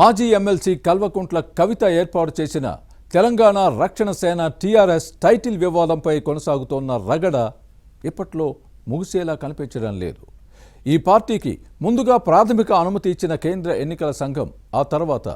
మాజీ ఎమ్మెల్సీ కల్వకుంట్ల కవిత ఏర్పాటు చేసిన తెలంగాణ రక్షణ సేన టీఆర్ఎస్ టైటిల్ వివాదంపై కొనసాగుతోన్న రగడ ఇప్పట్లో ముగిసేలా కనిపించడం లేదు. ఈ పార్టీకి ముందుగా ప్రాథమిక అనుమతి ఇచ్చిన కేంద్ర ఎన్నికల సంఘం ఆ తర్వాత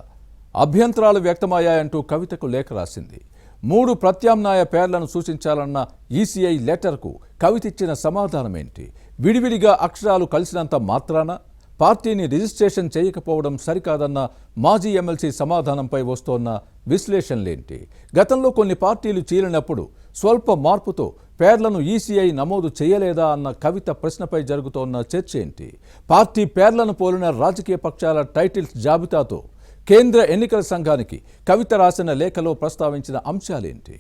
అభ్యంతరాలు వ్యక్తమయ్యాయంటూ కవితకు లేఖ రాసింది. 3 ప్రత్యామ్నాయ పేర్లను సూచించాలన్న ఈసీఐ లెటర్కు కవిత ఇచ్చిన సమాధానమేంటి? విడివిడిగా అక్షరాలు కలిసినంత మాత్రాన పార్టీని రిజిస్ట్రేషన్ చేయకపోవడం సరికాదన్న మాజీ ఎమ్మెల్సీ సమాధానంపై వస్తోన్న విశ్లేషణలేంటి? గతంలో కొన్ని పార్టీలు చీలినప్పుడు స్వల్ప మార్పుతో పేర్లను ఈసీఐ నమోదు చేయలేదా అన్న కవిత ప్రశ్నపై జరుగుతోన్న చర్చ ఏంటి? పార్టీ పేర్లను పోలిన రాజకీయ పక్షాల టైటిల్స్ జాబితాతో కేంద్ర ఎన్నికల సంఘానికి కవిత రాసిన లేఖలో ప్రస్తావించిన అంశాలేంటి?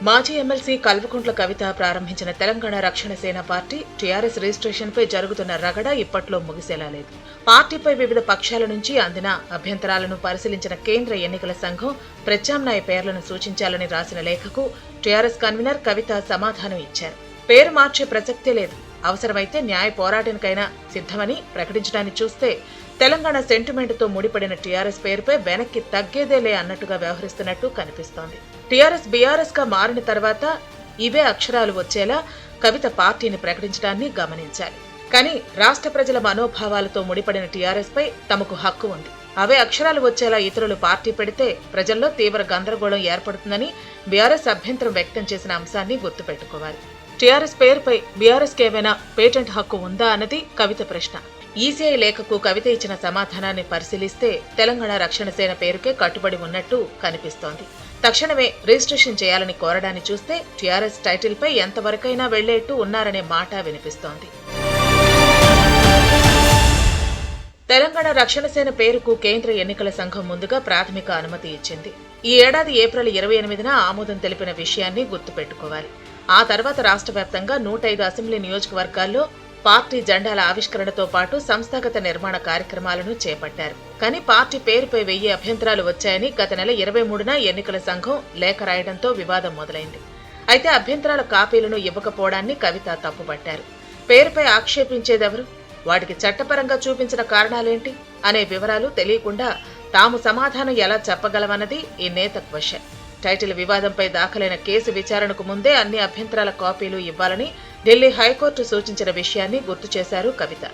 మాజీ ఎమ్మెల్సీ కల్వకుంట్ల కవిత ప్రారంభించిన తెలంగాణ రక్షణ సేన పార్టీ టీఆర్ఎస్ రిజిస్ట్రేషన్పై జరుగుతున్న రగడ ఇప్పట్లో ముగిసేలా లేదు. పార్టీపై వివిధ పక్షాల నుంచి అందిన అభ్యంతరాలను పరిశీలించిన కేంద్ర ఎన్నికల సంఘం ప్రత్యామ్నాయ పేర్లను సూచించాలని రాసిన లేఖకు టీఆర్ఎస్ కన్వీనర్ కవిత సమాధానం ఇచ్చారు. పేరు మార్చే ప్రసక్తే లేదు, అవసరమైతే న్యాయ పోరాటానికైనా సిద్ధమని ప్రకటించడాన్ని చూస్తే తెలంగాణ సెంటిమెంట్తో ముడిపడిన టీఆర్ఎస్ పేరుపై వెనక్కి తగ్గేదేలే అన్నట్టుగా వ్యవహరిస్తున్నట్టు కనిపిస్తోంది. టీఆర్ఎస్ బీఆర్ఎస్ గా మారిన తర్వాత ఇవే అక్షరాలు వచ్చేలా కవిత పార్టీని ప్రకటించడాన్ని గమనించాలి. కానీ రాష్ట్ర ప్రజల మనోభావాలతో ముడిపడిన టీఆర్ఎస్ పై తమకు హక్కు ఉంది. అవే అక్షరాలు వచ్చేలా ఇతరులు పార్టీ పెడితే ప్రజల్లో తీవ్ర గందరగోళం ఏర్పడుతుందని బీఆర్ఎస్ అభ్యంతరం వ్యక్తం చేసిన అంశాన్ని గుర్తుపెట్టుకోవాలి. టీఆర్ఎస్ పేరుపై బీఆర్ఎస్కి ఏమైనా పేటెంట్ హక్కు ఉందా అన్నది కవిత ప్రశ్న. ఈసీఐ లేఖకు కవిత ఇచ్చిన సమాధానాన్ని పరిశీలిస్తే తెలంగాణ రక్షణ సేన పేరుకే కట్టుబడి ఉన్నట్టు కనిపిస్తోంది. తక్షణమే రిజిస్ట్రేషన్ చేయాలని కోరడాన్ని చూస్తే టీఆర్ఎస్ టైటిల్పై ఎంతవరకైనా వెళ్లేట్టు ఉన్నారనే మాట వినిపిస్తోంది. తెలంగాణ రక్షణ సేన పేరుకు కేంద్ర ఎన్నికల సంఘం ముందుగా ప్రాథమిక అనుమతి ఇచ్చింది. ఈ ఏడాది ఏప్రిల్ 28న ఆమోదం తెలిపిన విషయాన్ని గుర్తుపెట్టుకోవాలి. ఆ తర్వాత రాష్ట్ర వ్యాప్తంగా 105 అసెంబ్లీ నియోజకవర్గాల్లో పార్టీ జెండాల ఆవిష్కరణతో పాటు సంస్థాగత నిర్మాణ కార్యక్రమాలను చేపట్టారు. కానీ పార్టీ పేరుపై 1000 అభ్యంతరాలు వచ్చాయని గత నెల 23న ఎన్నికల సంఘం లేఖ రాయడంతో వివాదం మొదలైంది. అయితే అభ్యంతరాల కాపీలను ఇవ్వకపోవడాన్ని కవిత తప్పుపట్టారు. పేరుపై ఆక్షేపించేదెవరు? వాటికి చట్టపరంగా చూపించిన కారణాలేంటి అనే వివరాలు తెలియకుండా తాము సమాధానం ఎలా చెప్పగలమన్నది ఈ నేత క్వశ్చన్. టైటిల్ వివాదంపై దాఖలైన కేసు విచారణకు ముందే అన్ని అభ్యంతరాల కాపీలు ఇవ్వాలని ఢిల్లీ హైకోర్టు సూచించిన విషయాన్ని గుర్తు చేశారు కవిత.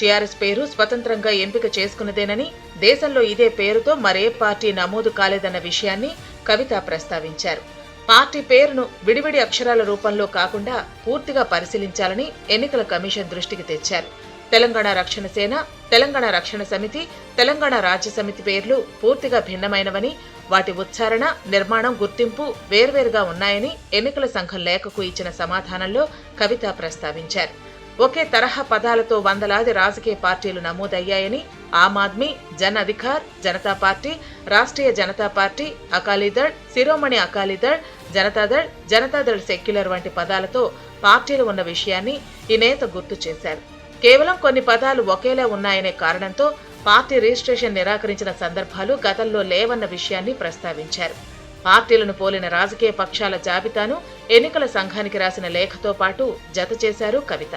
టీఆర్ఎస్ పేరు స్వతంత్రంగా ఎంపిక చేసుకున్నదేనని, దేశంలో ఇదే పేరుతో మరే పార్టీ నమోదు కాలేదన్న విషయాన్ని కవిత ప్రస్తావించారు. పార్టీ పేరును విడివిడి అక్షరాల రూపంలో కాకుండా పూర్తిగా పరిశీలించాలని ఎన్నికల కమిషన్ దృష్టికి తెచ్చారు. తెలంగాణ రక్షణ సేన, తెలంగాణ రక్షణ సమితి, తెలంగాణ రాజ్య సమితి పేర్లు పూర్తిగా భిన్నమైనవని, వాటి ఉచ్చారణ, నిర్మాణం, గుర్తింపు వేర్వేరుగా ఉన్నాయని ఎన్నికల సంఘం లేఖకు ఇచ్చిన సమాధానంలో కవిత ప్రస్తావించారు. ఒకే తరహా పదాలతో వందలాది రాజకీయ పార్టీలు నమోదయ్యాయని, ఆమ్ ఆద్మీ, జన్ అధికార్, జనతా పార్టీ, రాష్ట్రీయ జనతా పార్టీ, అకాలీదళ్, శిరోమణి అకాలీదళ్, జనతాదళ్, జనతాదళ్ సెక్యులర్ వంటి పదాలతో పార్టీలు ఉన్న విషయాన్ని ఈ నేత గుర్తు చేశారు. కేవలం కొన్ని పదాలు ఒకేలా ఉన్నాయనే కారణంతో పార్టీ రిజిస్ట్రేషన్ నిరాకరించిన సందర్భాలు గతంలో లేవన్న విషయాన్ని ప్రస్తావించారు. పార్టీలను పోలిన రాజకీయ పక్షాల జాబితాను ఎన్నికల సంఘానికి రాసిన లేఖతో పాటు జత చేశారు కవిత.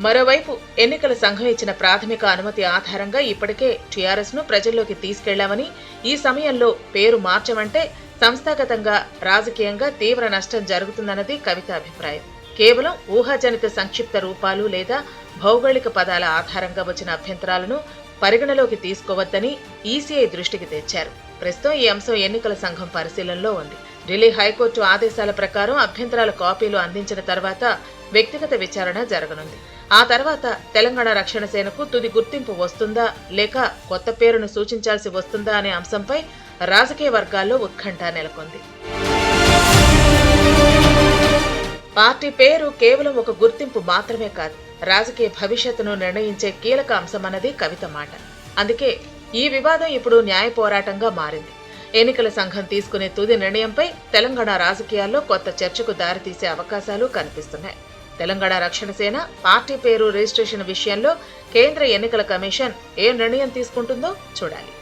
మరోవైపు ఎన్నికల సంఘం ఇచ్చిన ప్రాథమిక అనుమతి ఆధారంగా ఇప్పటికే టీఆర్ఎస్ ను ప్రజల్లోకి తీసుకెళ్లామని, ఈ సమయంలో పేరు మార్చమంటే సంస్థాగతంగా రాజకీయంగా తీవ్ర నష్టం జరుగుతుందన్నది కవిత అభిప్రాయం. కేవలం ఊహాజనిత సంక్షిప్త రూపాలు లేదా భౌగోళిక పదాల ఆధారంగా వచ్చిన అభ్యంతరాలను పరిగణలోకి తీసుకోవద్దని ఈసీఐ దృష్టికి తెచ్చారు. ప్రస్తుతం ఈ అంశం ఎన్నికల సంఘం పరిశీలనలో ఉంది. ఢిల్లీ హైకోర్టు ఆదేశాల ప్రకారం అభ్యంతరాల కాపీలు అందించిన తర్వాత వ్యక్తిగత విచారణ జరగనుంది. ఆ తర్వాత తెలంగాణ రక్షణ సేనకు తుది గుర్తింపు వస్తుందా లేక కొత్త పేరును సూచించాల్సి వస్తుందా అనే అంశంపై రాజకీయ వర్గాల్లో ఉత్కంఠ నెలకొంది. పార్టీ పేరు కేవలం ఒక గుర్తింపు మాత్రమే కాదు, రాజకీయ భవిష్యత్తును నిర్ణయించే కీలక అంశమన్నది కవిత మాట. అందుకే ఈ వివాదం ఇప్పుడు న్యాయ పోరాటంగా మారింది. ఎన్నికల సంఘం తీసుకునే తుది నిర్ణయంపై తెలంగాణ రాజకీయాల్లో కొత్త చర్చకు దారితీసే అవకాశాలు కనిపిస్తున్నాయి. తెలంగాణ రక్షణ సేన పార్టీ పేరు రిజిస్ట్రేషన్ విషయంలో కేంద్ర ఎన్నికల కమిషన్ ఏ నిర్ణయం తీసుకుంటుందో చూడాలి.